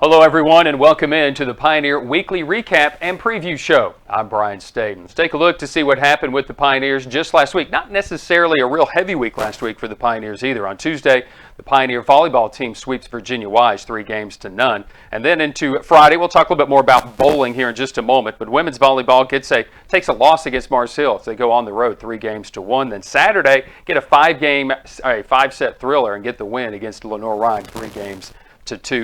Hello, everyone, and welcome in to the Pioneer Weekly Recap and Preview Show. I'm Brian Staten. Let's take a look to see what happened with the Pioneers just last week. Not necessarily a real heavy week last week for the Pioneers either. On Tuesday, the Pioneer volleyball team sweeps Virginia Wise 3-0. And then into Friday, we'll talk a little bit more about bowling here in just a moment. But women's volleyball takes a loss against Mars Hill as they go on the road 3-1. Then Saturday, get a five-set thriller and get the win against Lenore Ryan 3-2.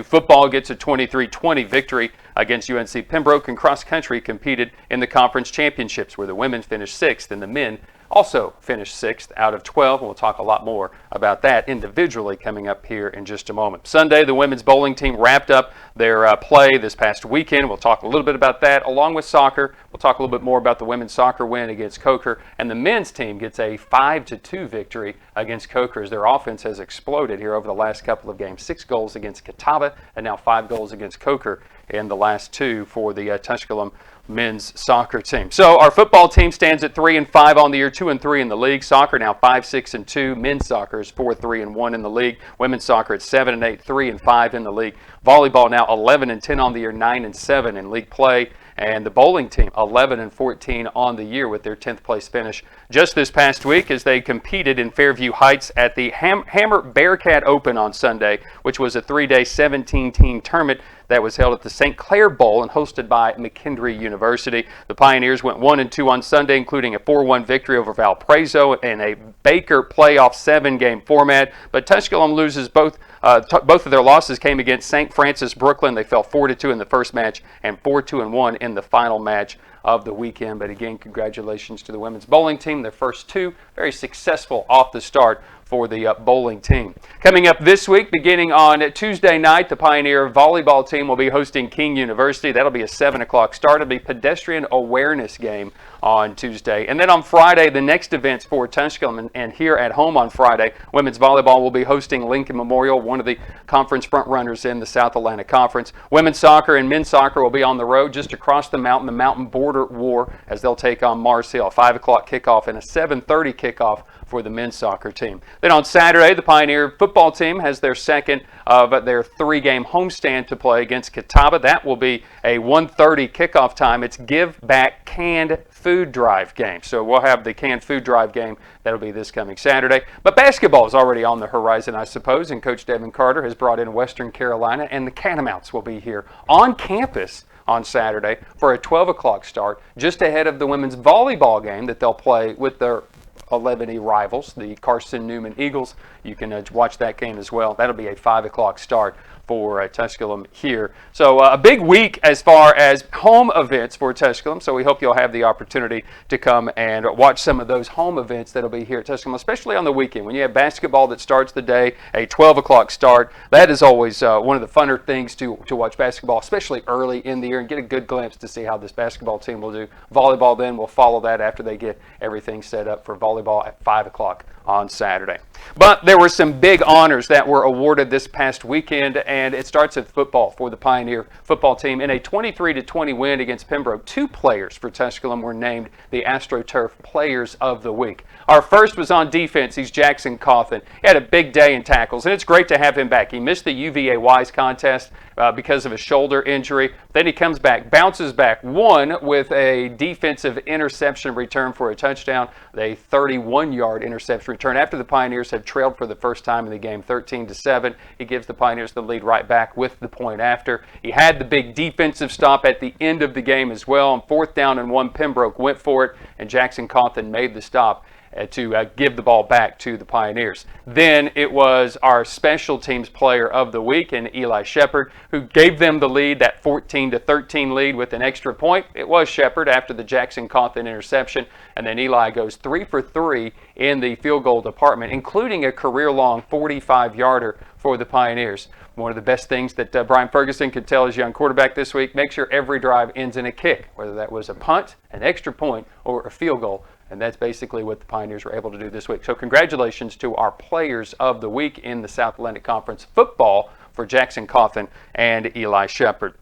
Football gets a 23-20 victory against UNC Pembroke, and cross country competed in the conference championships where the women finished 6th and the men also finished 6th out of 12. And we'll talk a lot more about that individually coming up here in just a moment. Sunday, the women's bowling team wrapped up their play this past weekend. We'll talk a little bit about that along with soccer. We'll talk a little bit more about the women's soccer win against Coker, and the men's team gets a 5-2 victory against Coker as their offense has exploded here over the last couple of games. 6 goals against Catawba and now 5 goals against Coker in the last 2 for the Tusculum men's soccer team. So our football team stands at 3-5 on the year, 2-3 in the league. Soccer now 5-6-2. Men's soccer is 4-3-1 in the league. Women's soccer at 7-8, 3-5 in the league. Volleyball now 11-10 on the year, 9-7 in league play. And the bowling team 11-14 on the year with their 10th place finish just this past week as they competed in Fairview Heights at the Hammer Bearcat Open on Sunday, which was a 3-day 17-team tournament that was held at the St. Clair Bowl and hosted by McKendree University. The Pioneers went 1-2 on Sunday, including a 4-1 victory over Valparaiso in a Baker playoff 7-game format. But Tusculum loses both of their losses came against St. Francis Brooklyn. They fell 4-2 in the first match and 4-1 in the final match of the weekend. But again, congratulations to the women's bowling team. Their first 2 very successful off the start for the bowling team. Coming up this week, beginning on Tuesday night, the Pioneer volleyball team will be hosting King University. That'll be a 7 o'clock start. It'll be a pedestrian awareness game on Tuesday. And then on Friday, the next events for Tusculum, and here at home on Friday, women's volleyball will be hosting Lincoln Memorial, one of the conference frontrunners in the South Atlantic Conference. Women's soccer and men's soccer will be on the road just across the Mountain Border War, as they'll take on Mars Hill. 5 o'clock kickoff and a 7:30 kickoff for the men's soccer team. Then on Saturday, the Pioneer football team has their second of their 3-game homestand to play against Catawba. That will be a 1:30 kickoff time. It's Give Back Canned Food Drive game. So we'll have the canned food drive game. That'll be this coming Saturday. But basketball is already on the horizon, I suppose, and Coach Devin Carter has brought in Western Carolina, and the Catamounts will be here on campus on Saturday for a 12 o'clock start, just ahead of the women's volleyball game that they'll play with their 11E rivals, the Carson Newman Eagles. You can watch that game as well. That'll be a 5 o'clock start for Tusculum here. So a big week as far as home events for Tusculum. So we hope you'll have the opportunity to come and watch some of those home events that'll be here at Tusculum, especially on the weekend. When you have basketball that starts the day, a 12 o'clock start, that is always one of the funner things to watch basketball, especially early in the year, and get a good glimpse to see how this basketball team will do. Volleyball then will follow that after they get everything set up for volleyball at 5 o'clock on Saturday. But there were some big honors that were awarded this past weekend, and it starts with football for the Pioneer football team. In a 23-20 win against Pembroke, 2 players for Tusculum were named the AstroTurf Players of the Week. Our first was on defense. He's Jackson Cawthon. He had a big day in tackles, and it's great to have him back. He missed the UVA Wise contest because of a shoulder injury. Then he comes back, bounces back, won with a defensive interception return for a touchdown, a 31-yard interception return after the Pioneers had trailed for the first time in the game 13-7. He gives the Pioneers the lead right back with the point after. He had the big defensive stop at the end of the game as well. On 4th down and 1, Pembroke went for it, and Jackson Cawthon made the stop to give the ball back to the Pioneers. Then it was our special teams player of the week, and Eli Shepard, who gave them the lead, that 14-13 lead with an extra point. It was Shepard after the Jackson Cawthon interception, and then Eli goes 3 for 3 in the field goal department, including a career-long 45-yarder for the Pioneers. One of the best things that Brian Ferguson could tell his young quarterback this week: make sure every drive ends in a kick, whether that was a punt, an extra point, or a field goal. And that's basically what the Pioneers were able to do this week. So congratulations to our players of the week in the South Atlantic Conference football for Jackson Cawthon and Eli Shepard.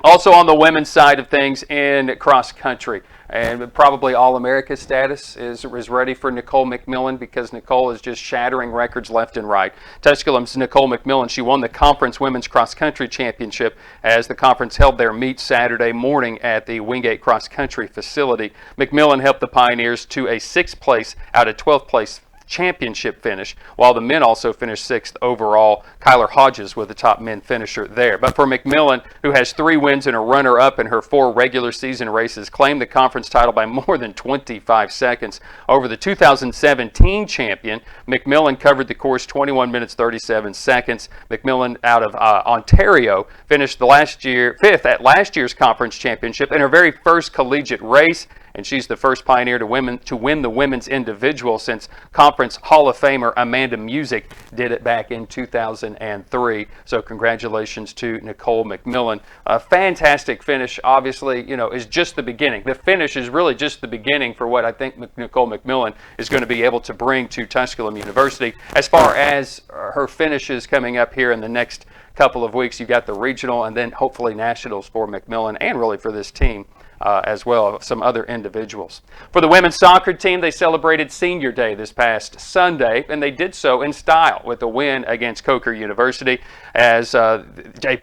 Also on the women's side of things in cross country, and probably All-America status is ready for Nicole McMillan because Nicole is just shattering records left and right. Tusculum's Nicole McMillan, she won the conference women's cross country championship as the conference held their meet Saturday morning at the Wingate Cross Country facility. McMillan helped the Pioneers to a 6th place out of 12th place championship finish, while the men also finished 6th overall. Kyler Hodges was the top men finisher there. But for McMillan, who has 3 wins and a runner-up in her 4 regular season races, claimed the conference title by more than 25 seconds. Over the 2017 champion, McMillan covered the course 21 minutes 37 seconds. McMillan out of Ontario finished the 5th at last year's conference championship in her very first collegiate race, and she's the first Pioneer to win the women's individual since Conference Hall of Famer Amanda Music did it back in 2003. So congratulations to Nicole McMillan. A fantastic finish, obviously, is just the beginning. The finish is really just the beginning for what I think Nicole McMillan is going to be able to bring to Tusculum University. As far as her finishes coming up here in the next couple of weeks, you got the regional and then hopefully nationals for McMillan and really for this team. As well as some other individuals. For the women's soccer team, they celebrated Senior Day this past Sunday, and they did so in style with a win against Coker University as a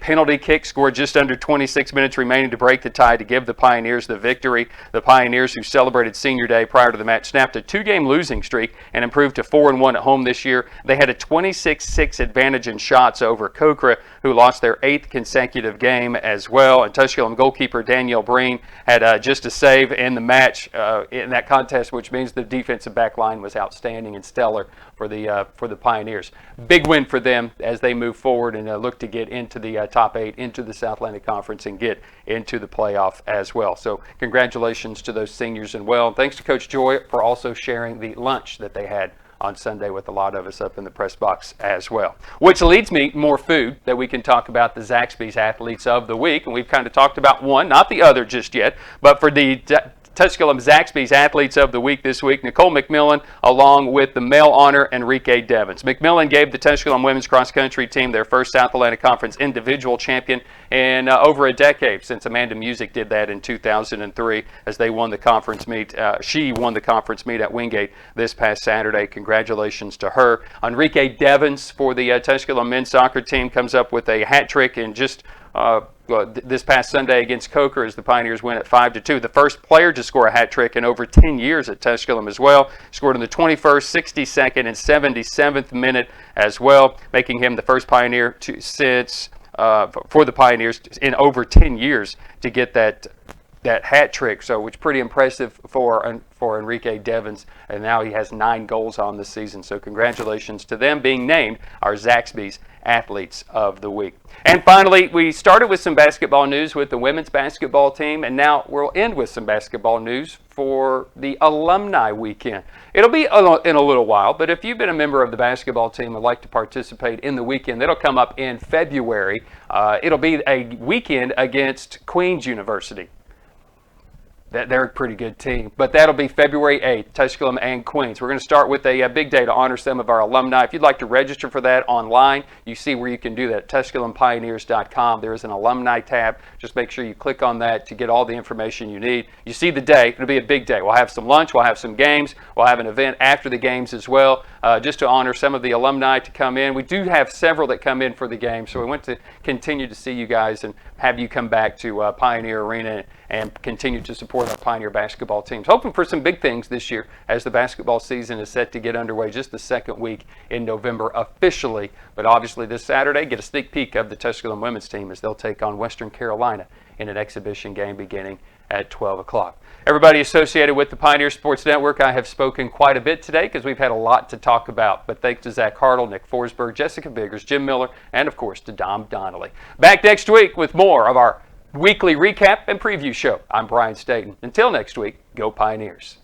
penalty kick scored just under 26 minutes remaining to break the tie to give the Pioneers the victory. The Pioneers, who celebrated Senior Day prior to the match, snapped a 2-game losing streak and improved to 4-1 at home this year. They had a 26-6 advantage in shots over Coker, who lost their 8th consecutive game as well. And Tusculum goalkeeper Danielle Breen had just a save in the match in that contest, which means the defensive back line was outstanding and stellar for the Pioneers. Big win for them as they move forward and look to get into the top 8, into the South Atlantic Conference, and get into the playoff as well. So congratulations to those seniors and well. Thanks to Coach Joy for also sharing the lunch that they had on Sunday with a lot of us up in the press box as well. Which leads me more food that we can talk about the Zaxby's Athletes of the Week. And we've kind of talked about one, not the other just yet, but for the Tusculum Zaxby's Athletes of the Week this week, Nicole McMillan, along with the male honor, Enrique Devins. McMillan gave the Tusculum women's cross country team their first South Atlantic Conference individual champion in over a decade, since Amanda Music did that in 2003 as they won the conference meet. She won the conference meet at Wingate this past Saturday. Congratulations to her. Enrique Devins for the Tusculum men's soccer team comes up with a hat trick in just this past Sunday against Coker as the Pioneers win at 5-2. The first player to score a hat trick in over 10 years at Tusculum as well. Scored in the 21st, 62nd, and 77th minute as well, making him the first Pioneer for the Pioneers in over 10 years to get that hat trick. So it's pretty impressive for Enrique Devins, and now he has 9 goals on the season. So congratulations to them being named our Zaxby's Athletes of the Week. And finally, we started with some basketball news with the women's basketball team, and now we'll end with some basketball news for the alumni weekend. It'll be in a little while, but if you've been a member of the basketball team and would like to participate in the weekend, that'll come up in February. It'll be a weekend against Queen's University. They're a pretty good team. But that'll be February 8th, Tusculum and Queens. We're going to start with a big day to honor some of our alumni. If you'd like to register for that online, you see where you can do that at TusculumPioneers.com. There is an alumni tab. Just make sure you click on that to get all the information you need. You see the day. It'll be a big day. We'll have some lunch. We'll have some games. We'll have an event after the games as well, just to honor some of the alumni to come in. We do have several that come in for the game, so we want to continue to see you guys and have you come back to Pioneer Arena and continue to support our Pioneer basketball teams. Hoping for some big things this year as the basketball season is set to get underway just the second week in November officially. But obviously this Saturday, get a sneak peek of the Tusculum women's team as they'll take on Western Carolina in an exhibition game beginning at 12 o'clock. Everybody associated with the Pioneer Sports Network, I have spoken quite a bit today because we've had a lot to talk about. But thanks to Zach Hartle, Nick Forsberg, Jessica Biggers, Jim Miller, and of course to Dom Donnelly. Back next week with more of our weekly recap and preview show. I'm Brian Staten. Until next week, go Pioneers.